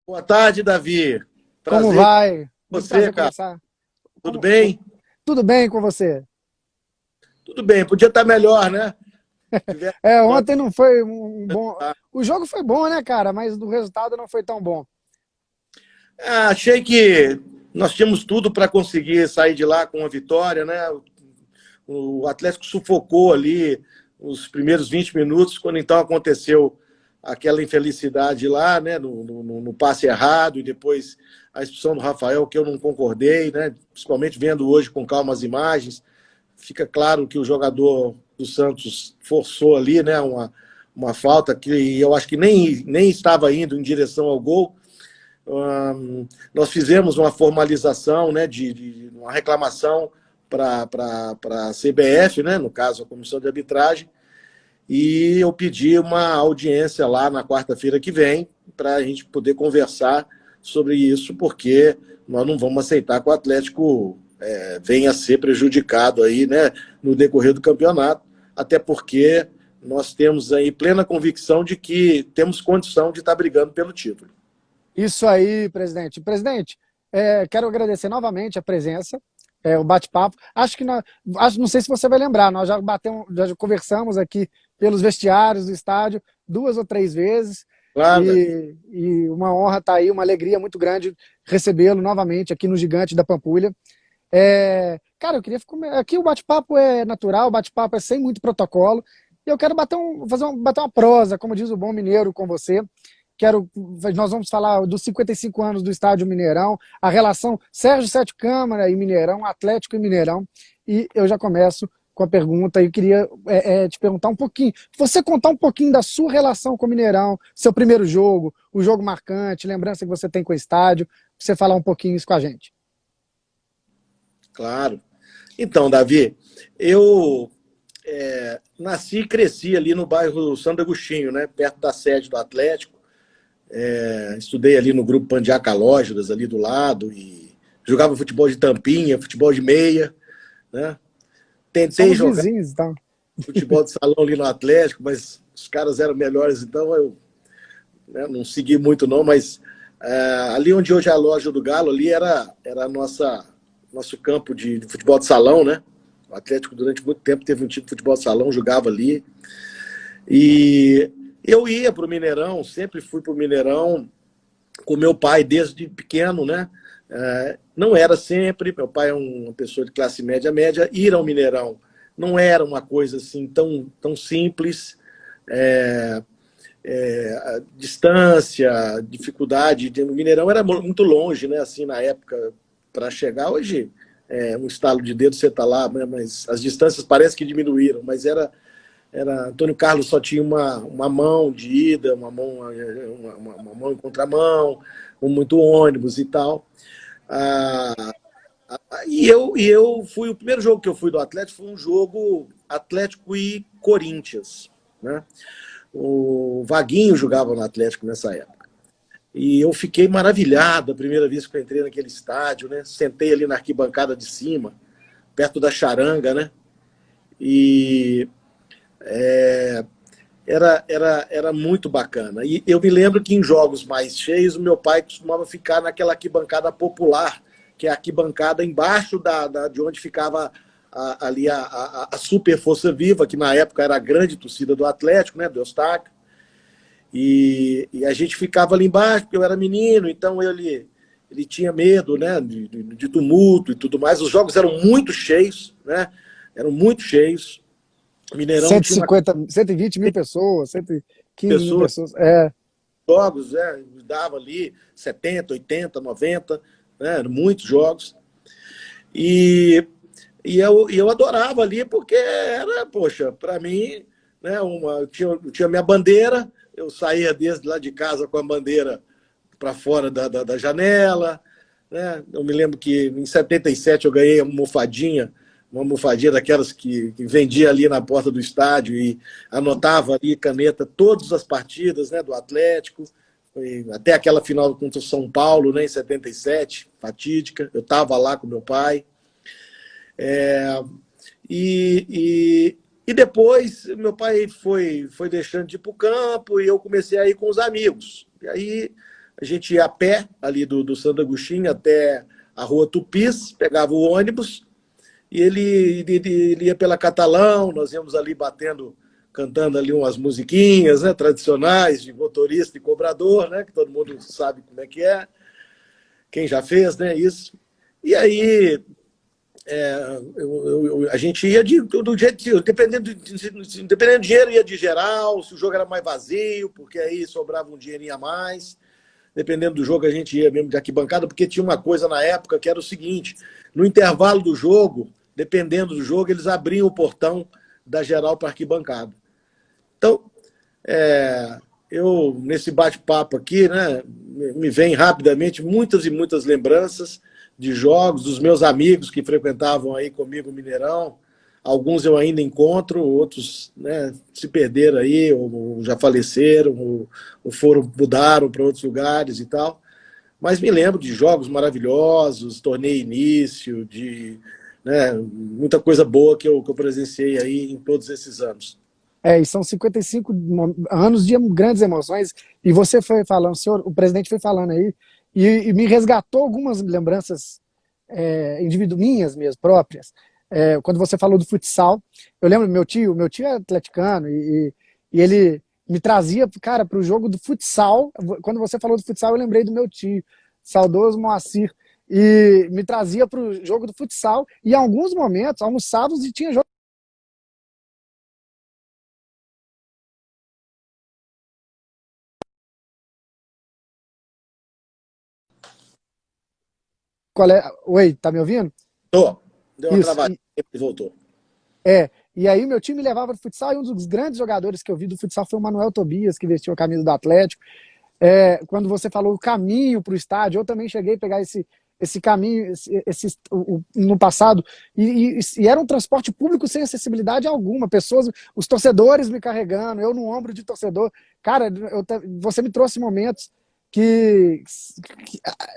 Boa tarde, Davi. Como Prazer vai? com Muito você, prazer cara. conversar. Tudo bem? Tudo bem com você? Tudo bem. Podia estar melhor, né? Tivesse Ontem não foi um bom. resultado. O jogo foi bom, né, cara? Mas o resultado não foi tão bom. Achei que nós tínhamos tudo para conseguir sair de lá com uma vitória, né? O Atlético sufocou ali os primeiros 20 minutos, quando então aconteceu aquela infelicidade lá, né? No passe errado e depois a expulsão do Rafael, que eu não concordei, né? Principalmente vendo hoje com calma as imagens. Fica claro que o jogador do Santos forçou ali, né, uma falta que eu acho que nem estava indo em direção ao gol. Nós fizemos uma formalização, né, de uma reclamação para a CBF, né, no caso a Comissão de Arbitragem, e eu pedi uma audiência lá na quarta-feira que vem para a gente poder conversar sobre isso, porque nós não vamos aceitar que o Atlético venha a ser prejudicado aí, né, no decorrer do campeonato, até porque nós temos aí plena convicção de que temos condição de estar brigando pelo título. Isso aí, presidente. Presidente, quero agradecer novamente a presença, o bate-papo. Não sei se você vai lembrar, nós já conversamos aqui pelos vestiários do estádio 2 ou 3 vezes. Claro, Davi. E uma honra estar aí, uma alegria muito grande recebê-lo novamente aqui no Gigante da Pampulha. Cara, eu queria aqui o bate-papo é natural, o bate-papo é sem muito protocolo. E eu quero bater uma prosa, como diz o bom mineiro, com você. Nós vamos falar dos 55 anos do Estádio Mineirão, a relação Sérgio Sete Câmara e Mineirão, Atlético e Mineirão. E eu já começo com a pergunta, e eu queria te perguntar um pouquinho, você contar um pouquinho da sua relação com o Mineirão, seu primeiro jogo, o jogo marcante, lembrança que você tem com o estádio, pra você falar um pouquinho isso com a gente. Claro. Então, Davi, eu nasci e cresci ali no bairro Santo Agostinho, né, perto da sede do Atlético. Estudei ali no grupo Pandiaca Lógidas, ali do lado, e jogava futebol de tampinha, futebol de meia, né? Tentei Somos jogar vizinhos, então. futebol de salão ali no Atlético, mas os caras eram melhores, então eu, né, não segui muito não, mas ali onde hoje é a loja do Galo, ali era nosso campo de futebol de salão, né? O Atlético durante muito tempo teve um time de futebol de salão, jogava ali. E eu ia para o Mineirão, sempre fui para o Mineirão com meu pai desde pequeno, né? Não era sempre, meu pai é uma pessoa de classe média, ir ao Mineirão não era uma coisa assim tão simples. A distância, a dificuldade, o Mineirão era muito longe, né? Assim, na época, para chegar, hoje, um estalo de dedo você está lá, né? Mas as distâncias parece que diminuíram, mas Antônio Carlos só tinha uma mão de ida, uma mão em contramão, muito ônibus e tal. Ah, e eu fui, o primeiro jogo que eu fui do Atlético foi um jogo Atlético e Corinthians, né? O Vaguinho jogava no Atlético nessa época. E eu fiquei maravilhado a primeira vez que eu entrei naquele estádio, né? Sentei ali na arquibancada de cima, perto da charanga, né? E era muito bacana. E eu me lembro que em jogos mais cheios, o meu pai costumava ficar naquela arquibancada popular, que é a arquibancada embaixo de onde ficava ali a Super Força Viva, que na época era a grande torcida do Atlético, né, do Eustáquio. E a gente ficava ali embaixo, porque eu era menino, então ele tinha medo, né, de tumulto e tudo mais. Os jogos eram muito cheios, né, eram muito cheios. O Mineirão tinha uma 120 mil pessoas, 115 mil pessoa pessoas. jogos, dava ali 70, 80, 90, né, muitos jogos. E eu adorava ali, porque era, poxa, para mim, né, eu tinha minha bandeira, eu saía desde lá de casa com a bandeira para fora da janela, né? Eu me lembro que em 77 eu ganhei uma almofadinha daquelas que vendia ali na porta do estádio e anotava ali caneta todas as partidas, né, do Atlético, até aquela final contra o São Paulo, né, em 77, fatídica. Eu estava lá com meu pai. E depois meu pai foi deixando de ir para o campo e eu comecei a ir com os amigos. E aí a gente ia a pé ali do Santo Agostinho até a Rua Tupis, pegava o ônibus e ele ia pela Catalão, nós íamos ali batendo, cantando ali umas musiquinhas, né, tradicionais de motorista e cobrador, né, que todo mundo sabe como é que é, quem já fez, né, isso. E aí a gente ia do jeito, dependendo do dinheiro, ia de geral, se o jogo era mais vazio, porque aí sobrava um dinheirinho a mais. Dependendo do jogo, a gente ia mesmo de arquibancada, porque tinha uma coisa na época que era o seguinte: no intervalo do jogo, dependendo do jogo, eles abriam o portão da geral para arquibancada. Então, eu, nesse bate-papo aqui, né, me vem rapidamente muitas e muitas lembranças de jogos, dos meus amigos que frequentavam aí comigo o Mineirão. Alguns eu ainda encontro, outros, né, se perderam aí, ou já faleceram, ou mudaram para outros lugares e tal. Mas me lembro de jogos maravilhosos, torneio início, né, muita coisa boa que eu presenciei aí em todos esses anos. E são 55 anos de grandes emoções, e você foi falando, o presidente foi falando aí, e me resgatou algumas lembranças minhas mesmo, próprias. Quando você falou do futsal, eu lembro do meu tio é atleticano, e ele me trazia, cara, para o jogo do futsal. Quando você falou do futsal, eu lembrei do meu tio, saudoso Moacir, e me trazia para o jogo do futsal, e em alguns momentos, almoçávamos e tinha jogo. Oi, tá me ouvindo? Tô. Deu uma Isso. travadinha e voltou. E aí meu time me levava pro futsal, e um dos grandes jogadores que eu vi do futsal foi o Manuel Tobias, que vestiu a camisa do Atlético. Quando você falou o caminho para o estádio, eu também cheguei a pegar esse caminho no passado, e era um transporte público sem acessibilidade alguma, os torcedores me carregando, eu no ombro de torcedor. Cara, você me trouxe momentos que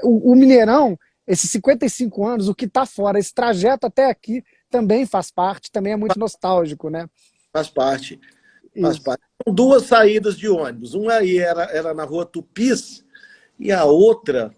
o Mineirão, esses 55 anos, o que está fora, esse trajeto até aqui também faz parte, também é muito nostálgico, né? Faz parte. Faz parte. São duas saídas de ônibus. Uma aí era na Rua Tupis, e a outra,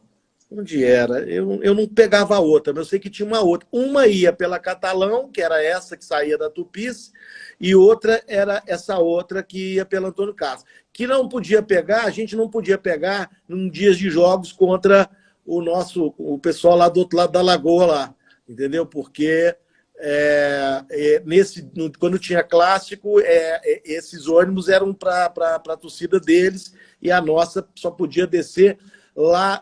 onde era? Eu não pegava a outra, mas eu sei que tinha uma outra. Uma ia pela Catalão, que era essa que saía da Tupis, e outra era essa outra que ia pela Antônio Castro. Que não podia pegar, a gente não podia pegar em dias de jogos contra o pessoal lá do outro lado da lagoa lá, entendeu? Porque quando tinha clássico, esses ônibus eram para a torcida deles, e a nossa só podia descer lá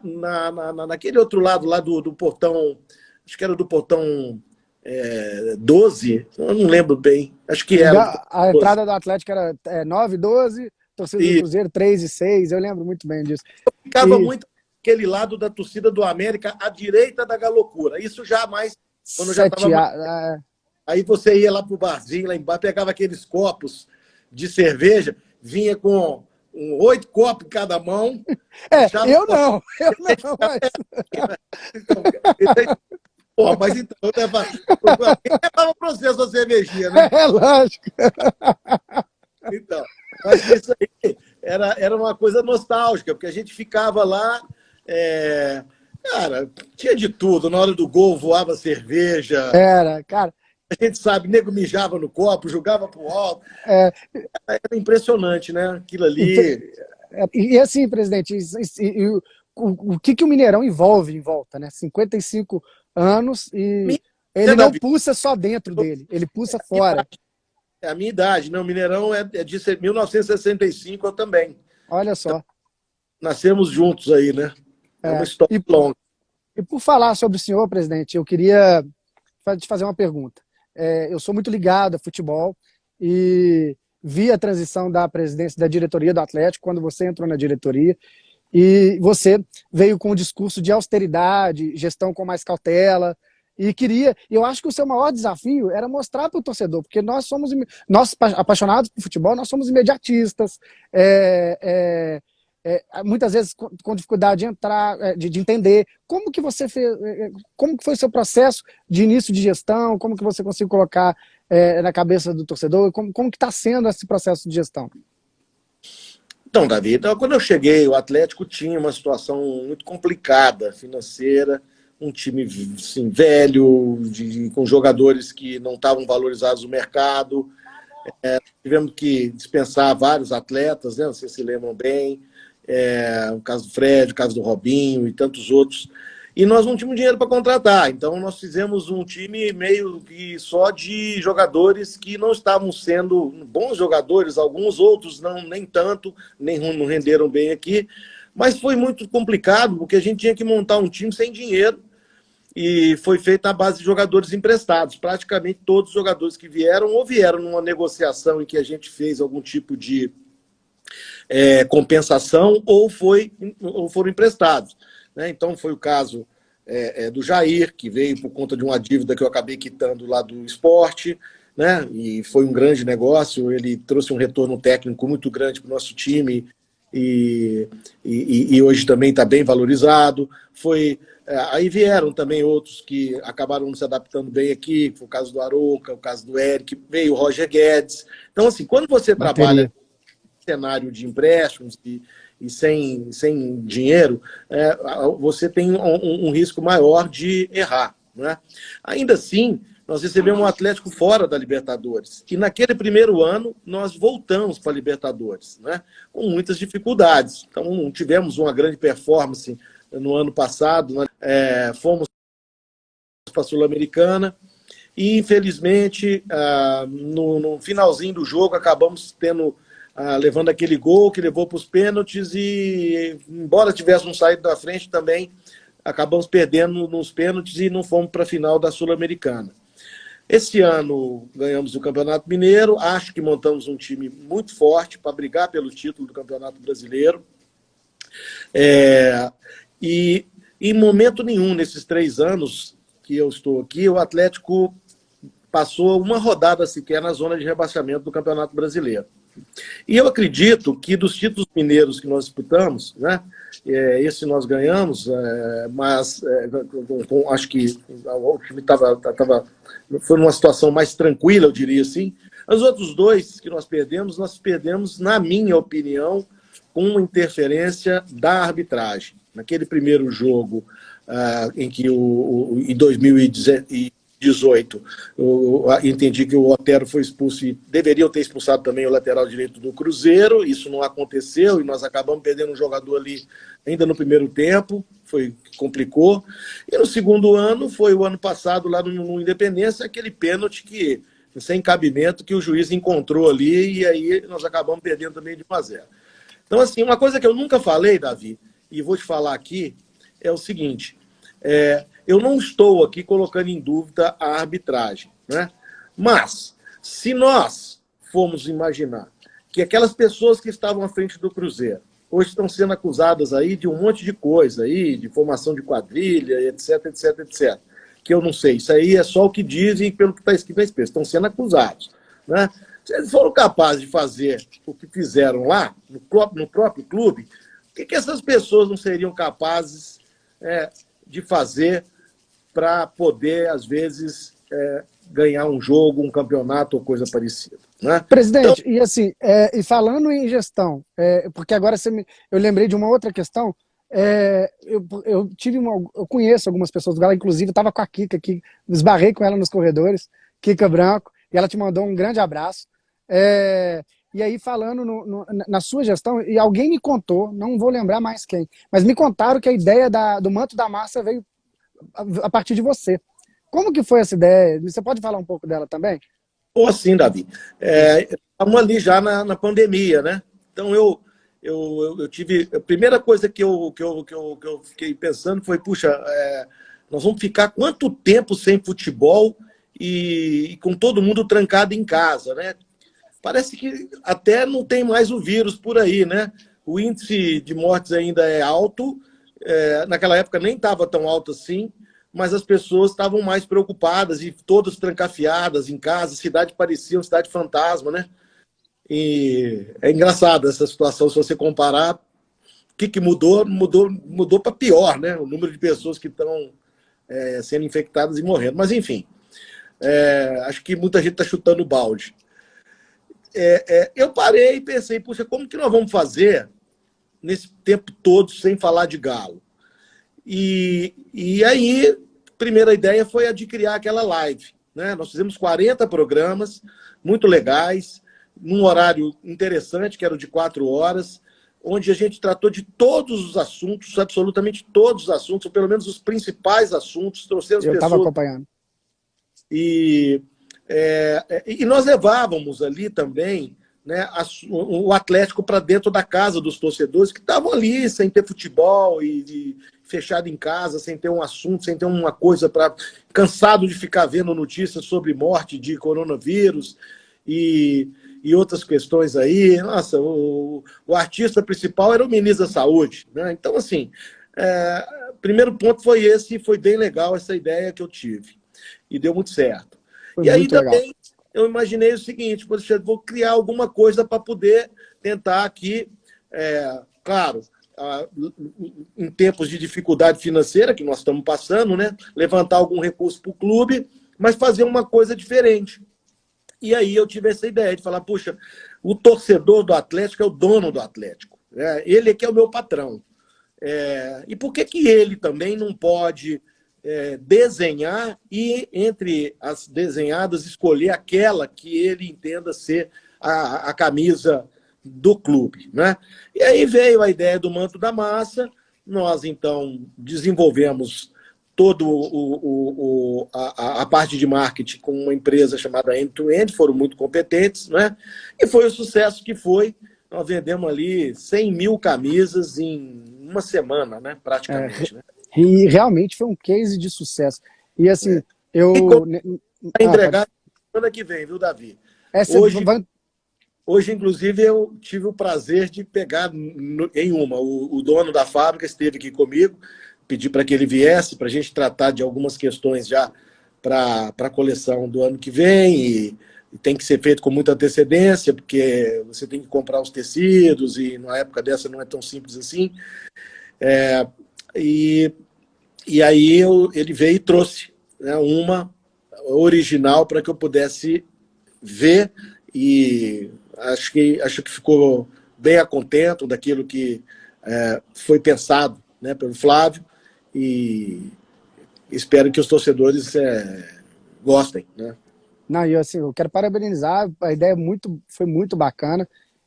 naquele outro lado lá do portão, acho que era do portão 12, eu não lembro bem, acho que era. A entrada do Atlético era 9, 12, torcida do Cruzeiro 3 e 6, eu lembro muito bem disso. Ficava muito aquele lado da torcida do América, à direita da Galocura. Isso já mais, quando já estava. Aí você ia lá pro barzinho, lá embaixo, pegava aqueles copos de cerveja, vinha com 8 copos em cada mão. Eu não. Pô, mas então eu levava para você a sua cervejinha, né? Lógico. Então, mas isso aí era uma coisa nostálgica, porque a gente ficava lá, cara, tinha de tudo. Na hora do gol voava cerveja. Cara. A gente sabe, nego mijava no copo, jogava pro alto. Era impressionante, né? Aquilo ali. E assim, presidente, o que o Mineirão envolve em volta, né? 55 anos, e ele não pulsa só dentro dele, ele pulsa fora. É a minha idade, né? O Mineirão é de 1965, eu também. Olha só. Então, nascemos juntos aí, né? É uma história longa. E por falar sobre o senhor, presidente, eu queria te fazer uma pergunta. Eu sou muito ligado a futebol e vi a transição da presidência da diretoria do Atlético quando você entrou na diretoria, e você veio com um discurso de austeridade, gestão com mais cautela, e eu acho que o seu maior desafio era mostrar para o torcedor, porque nós apaixonados por futebol, nós somos imediatistas, muitas vezes com dificuldade de entrar, de entender como que você fez, como que foi o seu processo de início de gestão, como que você conseguiu colocar na cabeça do torcedor, como que está sendo esse processo de gestão? Então, Davi, então, quando eu cheguei, o Atlético tinha uma situação muito complicada financeira, um time assim, velho, com jogadores que não estavam valorizados no mercado. Tivemos que dispensar vários atletas, né? Vocês se lembram bem. O caso do Fred, o caso do Robinho e tantos outros. E nós não tínhamos dinheiro para contratar. Então, nós fizemos um time meio que só de jogadores que não estavam sendo bons jogadores, alguns outros não, nem tanto, nem não renderam bem aqui. Mas foi muito complicado, porque a gente tinha que montar um time sem dinheiro. E foi feita à base de jogadores emprestados. Praticamente todos os jogadores que vieram, ou vieram numa negociação em que a gente fez algum tipo de compensação, ou foram emprestados. Né? Então, foi o caso do Jair, que veio por conta de uma dívida que eu acabei quitando lá do esporte, né? E foi um grande negócio, ele trouxe um retorno técnico muito grande para o nosso time, e hoje também está bem valorizado. Aí vieram também outros que acabaram se adaptando bem aqui, foi o caso do Arouca, o caso do Eric, veio o Roger Guedes. Então, assim, quando você trabalha em cenário de empréstimos e sem dinheiro, você tem um risco maior de errar. Né? Ainda assim, nós recebemos um Atlético fora da Libertadores. E naquele primeiro ano, nós voltamos para a Libertadores, né? Com muitas dificuldades. Então, não tivemos uma grande performance no ano passado. Fomos para a Sul-Americana e, infelizmente, no finalzinho do jogo, acabamos levando aquele gol que levou para os pênaltis e, embora tivéssemos saído da frente também, acabamos perdendo nos pênaltis e não fomos para a final da Sul-Americana. Esse ano ganhamos o Campeonato Mineiro, acho que montamos um time muito forte para brigar pelo título do Campeonato Brasileiro. E em momento nenhum, nesses 3 anos que eu estou aqui, o Atlético passou uma rodada sequer na zona de rebaixamento do Campeonato Brasileiro. E eu acredito que dos títulos mineiros que nós disputamos, né, esse nós ganhamos, mas acho que o time foi numa situação mais tranquila, eu diria assim. Os outros 2 que nós perdemos, na minha opinião, com uma interferência da arbitragem. Naquele primeiro jogo, em que em 2018, eu entendi que o Otero foi expulso e deveriam ter expulsado também o lateral direito do Cruzeiro. Isso não aconteceu e nós acabamos perdendo um jogador ali ainda no primeiro tempo, complicou. E no segundo ano, foi o ano passado lá no Independência, aquele pênalti sem cabimento que o juiz encontrou ali, e aí nós acabamos perdendo também de 1-0. Então, assim, uma coisa que eu nunca falei, Davi, e vou te falar aqui, é o seguinte: eu não estou aqui colocando em dúvida a arbitragem, né? Mas, se nós formos imaginar que aquelas pessoas que estavam à frente do Cruzeiro hoje estão sendo acusadas aí de um monte de coisa aí, de formação de quadrilha, etc, etc, etc, que eu não sei, isso aí é só o que dizem pelo que está escrito na espécie, estão sendo acusados, né? Se eles foram capazes de fazer o que fizeram lá, no próprio clube, o que essas pessoas não seriam capazes de fazer para poder, às vezes, ganhar um jogo, um campeonato ou coisa parecida? Né? Presidente, então, e assim, e falando em gestão, porque agora eu lembrei de uma outra questão. Eu conheço algumas pessoas do Galo, inclusive estava com a Kika aqui, esbarrei com ela nos corredores, Kika Branco, e ela te mandou um grande abraço. E aí, falando na sua gestão, e alguém me contou, não vou lembrar mais quem, mas me contaram que a ideia do Manto da Massa veio a partir de você. Como que foi essa ideia? Você pode falar um pouco dela também? Ou sim, Davi. Estamos ali já na pandemia, né? Então, eu tive... A primeira coisa que eu fiquei pensando foi, puxa, nós vamos ficar quanto tempo sem futebol e com todo mundo trancado em casa, né? Parece que até não tem mais o vírus por aí, né? O índice de mortes ainda é alto, naquela época nem estava tão alto assim, mas as pessoas estavam mais preocupadas e todas trancafiadas em casa, a cidade parecia uma cidade fantasma, né? E é engraçado essa situação, se você comparar, o que mudou? Mudou para pior, né? O número de pessoas que estão sendo infectadas e morrendo. Mas, enfim, acho que muita gente está chutando balde. eu parei e pensei, puxa, como que nós vamos fazer nesse tempo todo sem falar de Galo? E aí, a primeira ideia foi a de criar aquela live, né? Nós fizemos 40 programas, muito legais, num horário interessante, que era o de 4 horas, onde a gente tratou de todos os assuntos, absolutamente todos os assuntos, ou pelo menos os principais assuntos, trouxemos Eu estava pessoas... acompanhando. E nós levávamos ali também, né, o Atlético para dentro da casa dos torcedores que estavam ali sem ter futebol e fechado em casa, sem ter um assunto, sem ter uma coisa para... cansado de ficar vendo notícias sobre morte de coronavírus e outras questões aí. Nossa, o artista principal era o ministro da Saúde, né? Então, assim, primeiro ponto foi esse, e foi bem legal essa ideia que eu tive. E deu muito certo. Foi E aí muito legal. também eu imaginei o seguinte, poxa, vou criar alguma coisa para poder tentar aqui, claro, em tempos de dificuldade financeira que nós estamos passando, né, levantar algum recurso para o clube, mas fazer uma coisa diferente. E aí eu tive essa ideia de falar, puxa, o torcedor do Atlético é o dono do Atlético, né? Ele é que é o meu patrão. E por que ele também não pode desenhar e, entre as desenhadas, escolher aquela que ele entenda ser a camisa do clube, né? E aí veio a ideia do Manto da Massa, nós, então, desenvolvemos toda a parte de marketing com uma empresa chamada End-to-End, foram muito competentes, né? E foi o sucesso que foi. Nós vendemos ali 100 mil camisas em uma semana, né? Praticamente, né? E realmente foi um case de sucesso. E assim, Vai entregar semana que vem, viu, Davi? Hoje, inclusive, eu tive o prazer de pegar em uma. O dono da fábrica esteve aqui comigo, pedi para que ele viesse, para a gente tratar de algumas questões já para a coleção do ano que vem. E tem que ser feito com muita antecedência, porque você tem que comprar os tecidos, e numa época dessa não é tão simples assim. E aí ele veio e trouxe, né, uma original para que eu pudesse ver, e acho que ficou bem a contento daquilo que foi pensado, né, pelo Flávio, e espero que os torcedores gostem, né? Não, eu quero parabenizar, a ideia foi muito bacana.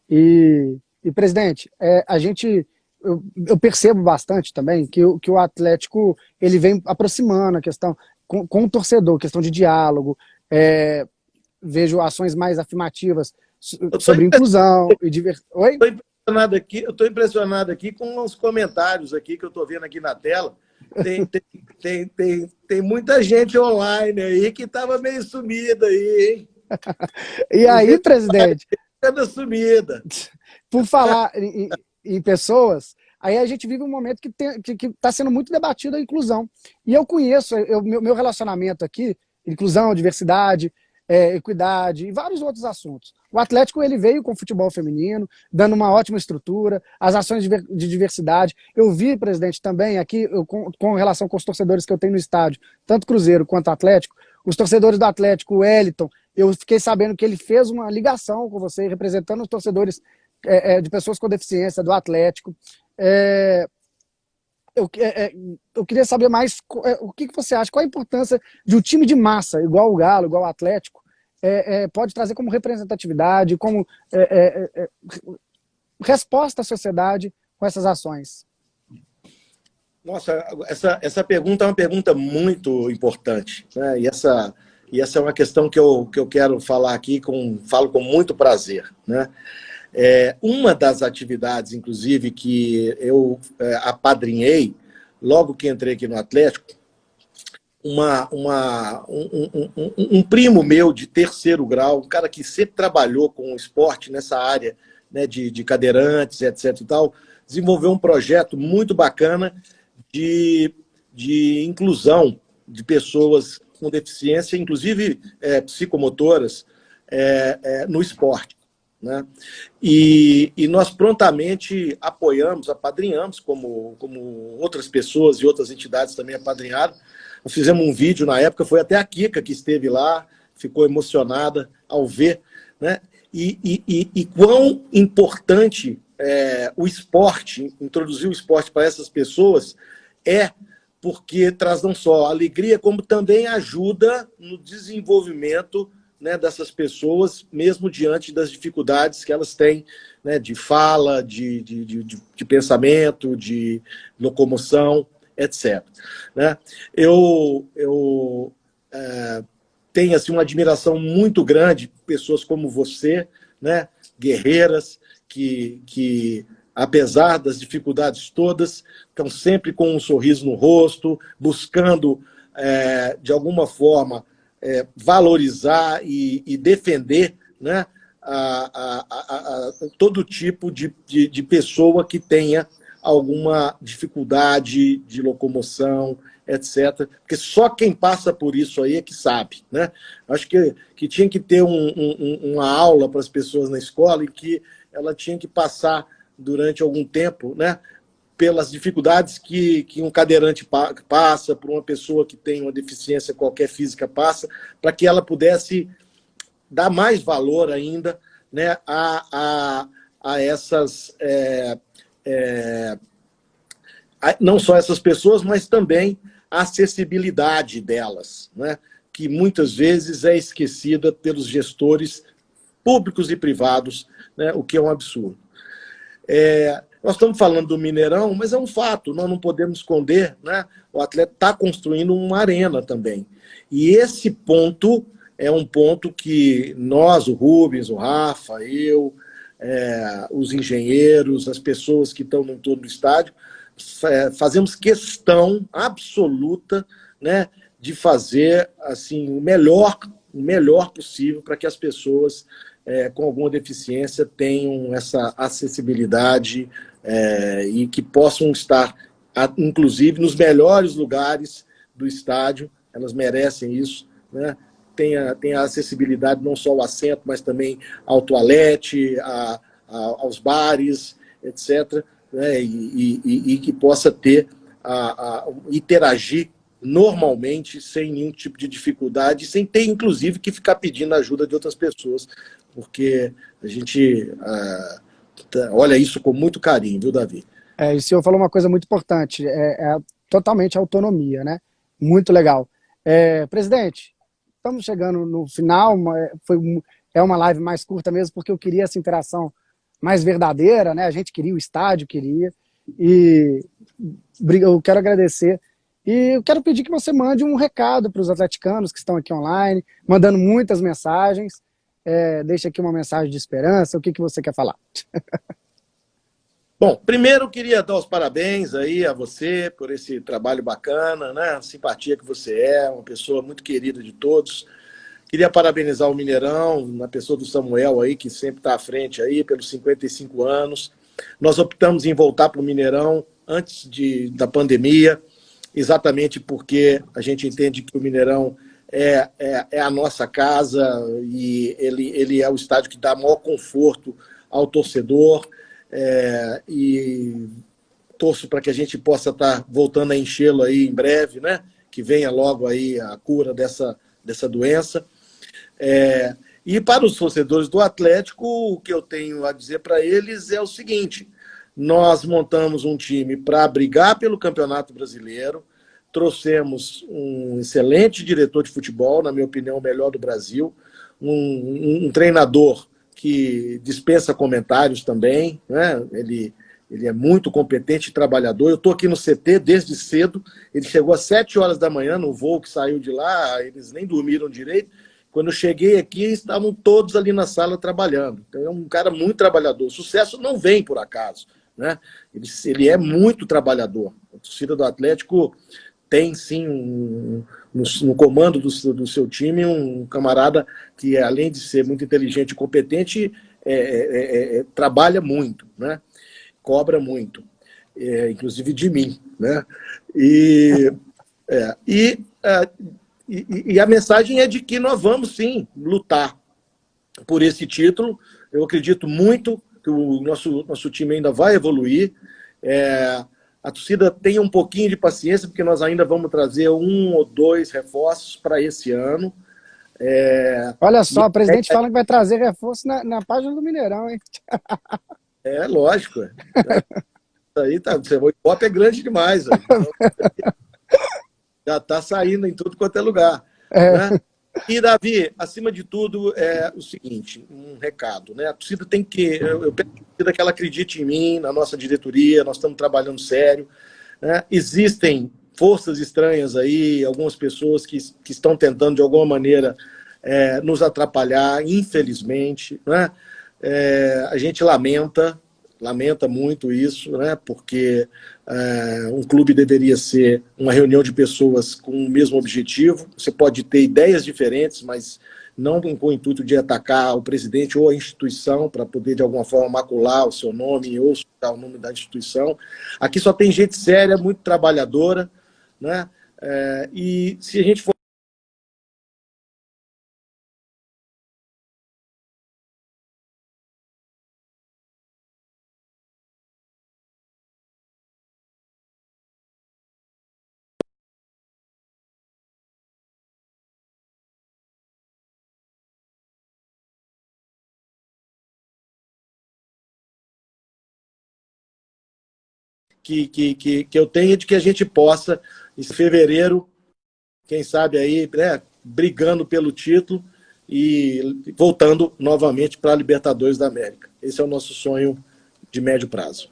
E presidente, eu percebo bastante também que o Atlético ele vem aproximando a questão com o torcedor, questão de diálogo, vejo ações mais afirmativas sobre inclusão e diversidade. Oi? Eu estou impressionado aqui com os comentários aqui que eu estou vendo aqui na tela. Tem muita gente online aí que estava meio sumida aí, hein? E aí, presidente? Sumida. Por falar em pessoas, aí a gente vive um momento que está sendo muito debatido a inclusão. E eu conheço, meu relacionamento aqui, inclusão, diversidade, equidade e vários outros assuntos. O Atlético ele veio com o futebol feminino, dando uma ótima estrutura, as ações de diversidade. Eu vi, presidente, também aqui, com relação com os torcedores que eu tenho no estádio, tanto Cruzeiro quanto Atlético, os torcedores do Atlético, o Wellington, eu fiquei sabendo que ele fez uma ligação com você, representando os torcedores de pessoas com deficiência do Atlético. Eu queria saber mais o que você acha, qual a importância de um time de massa, igual o Galo, igual o Atlético, pode trazer como representatividade, como resposta à sociedade com essas ações. Nossa, essa pergunta é uma pergunta muito importante, né? E essa é uma questão que eu quero falar aqui, falo com muito prazer, né? Uma das atividades, inclusive, que eu apadrinhei, logo que entrei aqui no Atlético, um primo meu de terceiro grau, um cara que sempre trabalhou com esporte nessa área, né, de cadeirantes, etc. e tal, desenvolveu um projeto muito bacana de inclusão de pessoas com deficiência, inclusive psicomotoras, no esporte, né? E nós prontamente apoiamos, apadrinhamos, como outras pessoas e outras entidades também apadrinharam. Nós fizemos um vídeo na época, foi até a Kika que esteve lá, ficou emocionada ao ver, né? e quão importante o esporte, introduzir o esporte para essas pessoas, porque traz não só alegria, como também ajuda no desenvolvimento, né, dessas pessoas, mesmo diante das dificuldades que elas têm, né, de fala, de pensamento, de locomoção, etc. Né? Eu tenho assim, uma admiração muito grande por pessoas como você, né, guerreiras, que apesar das dificuldades todas, estão sempre com um sorriso no rosto, buscando, de alguma forma, valorizar e defender, né, todo tipo de pessoa que tenha alguma dificuldade de locomoção, etc. Porque só quem passa por isso aí é que sabe. Né? Acho que tinha que ter uma aula para as pessoas na escola em que ela tinha que passar durante algum tempo, né, pelas dificuldades que um cadeirante passa, por uma pessoa que tem uma deficiência qualquer física passa, para que ela pudesse dar mais valor ainda, né, a essas... não só essas pessoas, mas também a acessibilidade delas, né, que muitas vezes é esquecida pelos gestores públicos e privados, né, o que é um absurdo. Nós estamos falando do Mineirão, mas é um fato, nós não podemos esconder, né? O Atleta está construindo uma arena também. E esse ponto é um ponto que nós, o Rubens, o Rafa, eu, os engenheiros, as pessoas que estão no entorno do estádio, fazemos questão absoluta, né, de fazer assim, o melhor possível para que as pessoas com alguma deficiência tenham essa acessibilidade e que possam estar, inclusive, nos melhores lugares do estádio. Elas merecem isso, né? Tem a acessibilidade não só ao assento, mas também ao toalete, aos bares, etc., né? E que possa ter, interagir normalmente, sem nenhum tipo de dificuldade, sem ter, inclusive, que ficar pedindo ajuda de outras pessoas, porque a gente olha isso com muito carinho, viu, Davi? E o senhor falou uma coisa muito importante, totalmente autonomia, né? Muito legal. Presidente, estamos chegando no final, é uma live mais curta mesmo, porque eu queria essa interação mais verdadeira, né? A gente queria, o estádio queria, e eu quero agradecer. E eu quero pedir que você mande um recado para os atleticanos que estão aqui online, mandando muitas mensagens. Deixa aqui uma mensagem de esperança. O que você quer falar? Bom, primeiro eu queria dar os parabéns aí a você por esse trabalho bacana, né? A simpatia que você é, uma pessoa muito querida de todos. Queria parabenizar o Mineirão, na pessoa do Samuel aí, que sempre está à frente aí, pelos 55 anos. Nós optamos em voltar para o Mineirão antes da pandemia, exatamente porque a gente entende que o Mineirão é a nossa casa e ele é o estádio que dá maior conforto ao torcedor, e torço para que a gente possa estar voltando a enchê-lo aí em breve, né? Que venha logo aí a cura dessa doença. E para os torcedores do Atlético, o que eu tenho a dizer para eles é o seguinte: nós montamos um time para brigar pelo Campeonato Brasileiro, trouxemos um excelente diretor de futebol, na minha opinião, o melhor do Brasil, um treinador que dispensa comentários também, né? Ele é muito competente e trabalhador. Eu estou aqui no CT desde cedo, ele chegou às 7 horas da manhã, no voo que saiu de lá, eles nem dormiram direito. Quando eu cheguei aqui, estavam todos ali na sala trabalhando. Então é um cara muito trabalhador. O sucesso não vem por acaso, né? Ele é muito trabalhador. A torcida do Atlético tem, sim, no comando do seu time, um camarada que, além de ser muito inteligente e competente, trabalha muito, né? Cobra muito, inclusive de mim, né? E a mensagem é de que nós vamos, sim, lutar por esse título. Eu acredito muito que o nosso time ainda vai evoluir. A torcida tenha um pouquinho de paciência, porque nós ainda vamos trazer 1 ou 2 reforços para esse ano. Olha só, o presidente fala que vai trazer reforço na página do Mineirão, hein? É lógico. Isso aí tá, o Ibope é grande demais. Então, já está saindo em tudo quanto é lugar. Né? E, Davi, acima de tudo, é o seguinte, um recado. Né? A torcida tem que... Eu peço à torcida que ela acredite em mim, na nossa diretoria, nós estamos trabalhando sério. Né? Existem forças estranhas aí, algumas pessoas que estão tentando, de alguma maneira, nos atrapalhar, infelizmente. Né? A gente lamenta muito isso, né? Porque um clube deveria ser uma reunião de pessoas com o mesmo objetivo. Você pode ter ideias diferentes, mas não com o intuito de atacar o presidente ou a instituição para poder, de alguma forma, macular o seu nome ou citar o nome da instituição. Aqui só tem gente séria, muito trabalhadora, né? E se a gente for que eu tenha de que a gente possa, em fevereiro, quem sabe aí, né, brigando pelo título e voltando novamente para a Libertadores da América. Esse é o nosso sonho de médio prazo.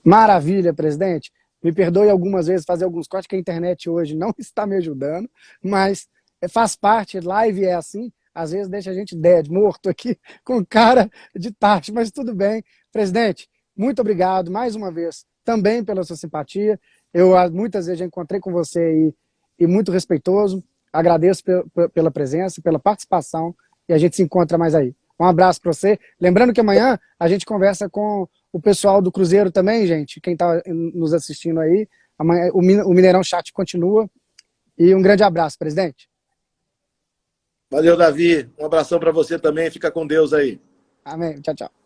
Maravilha, presidente. Me perdoe algumas vezes fazer alguns cortes, que a internet hoje não está me ajudando, mas faz parte, live é assim, às vezes deixa a gente dead, morto aqui, com cara de taxa, mas tudo bem. Presidente, muito obrigado mais uma vez, também pela sua simpatia. Eu muitas vezes já encontrei com você aí, e muito respeitoso. Agradeço pela presença, pela participação, e a gente se encontra mais aí. Um abraço para você. Lembrando que amanhã a gente conversa com o pessoal do Cruzeiro também, gente. Quem está nos assistindo aí. Amanhã, o Mineirão Chat continua. E um grande abraço, presidente. Valeu, Davi. Um abração para você também. Fica com Deus aí. Amém. Tchau, tchau.